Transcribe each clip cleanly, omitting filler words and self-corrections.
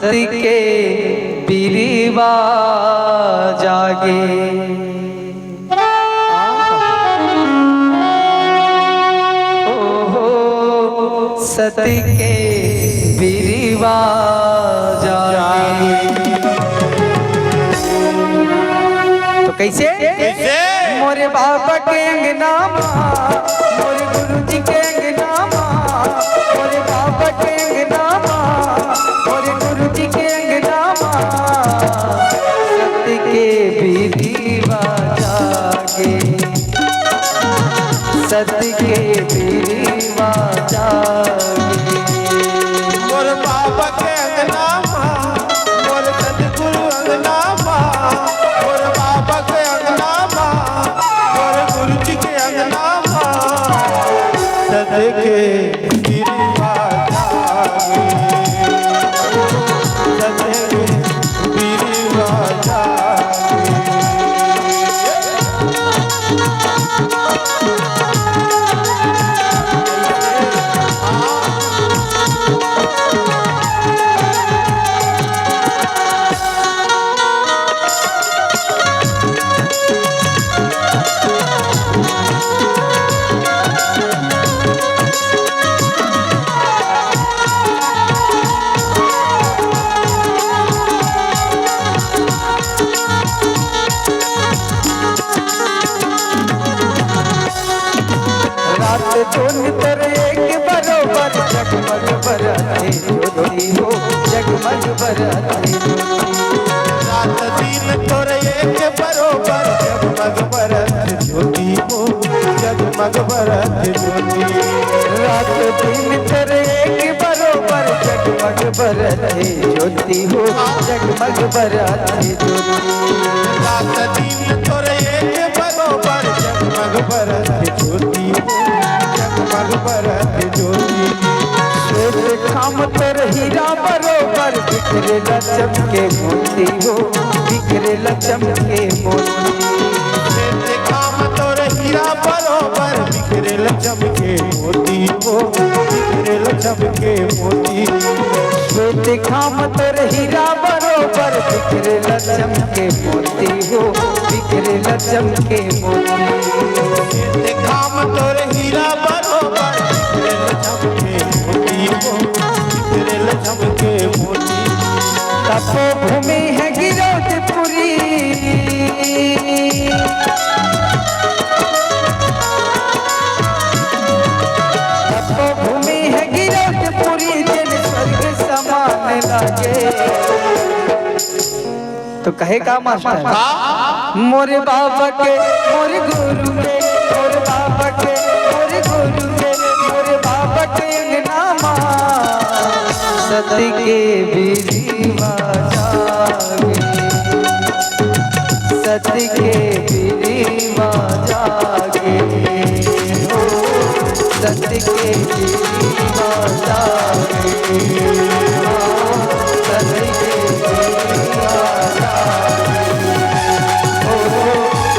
सत्य के बीरीवा जागे। सती के बीरीवा जागे। तो कैसे मोरे बाबा के अंगना मोरे गुरु जी के अंगना मोरे बाबा के अंगना मोरे गुरु जी के अंगना सत्य के बीरीवा जागे। सत्य के बीरीवा जागे। मोर बाबा के अंगना मोर सतगुरु अंगना मोर बाबा के अंगना मोर गुरु जी के अंगना सत्य के बीरीवा जागे। सत्य के बीरीवा जागे। जोन तेरे एक बरोबर जगमग बरते ज्योति हो जगमग बरते रात दिन तोरे एक बरोबर जगमग बरते ज्योति हो जगमग बरते ज्योति। रात दिन तेरे एक बरोबर जगमग बरते ज्योति हो जगमग बरते ज्योति। रात दिन तोरे एक बरोबर जगमग बरते ज्योति हो जगमग बरते ज्योति। श्वेत खाम तर हीरा बरोबर बिखरे लचम के मोती हो बिखरे लचम के मोती। श्वेत खाम तोर हीरा बरोबर बिखरे लचम के मोती हो बिखरे लचम के मोती। श्वेत खाम तर हीरा बरोबर बिखरे लचम के मोती हो बिखरे लचम के मोती। श्वेत खाम तोर हीरा बरोबर बिखरे लचम के मोती हो बिखरे लचम के मोती। तपोभूमि है गिरौदपुरी तपोभूमि है गिरौदपुरी जिन स्वर्ग समान लागे। तो कहे का मास्टर मोरे बाबा के मोरे गुरु के मोरे बाबा के मोरे गुरु के मोरे बाबा के अंगना सत्य के बीरीवा जागे। सत्य के बीरीवा जागे। सत्य के बीरीवा जागे। सत्य के बीरीवा जागे।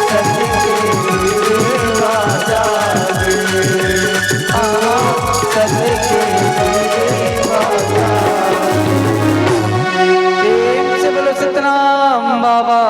सत्य के बीरीवा जागे। सत्य के बीरीवा जागे। बोलो सतनाम बाबा।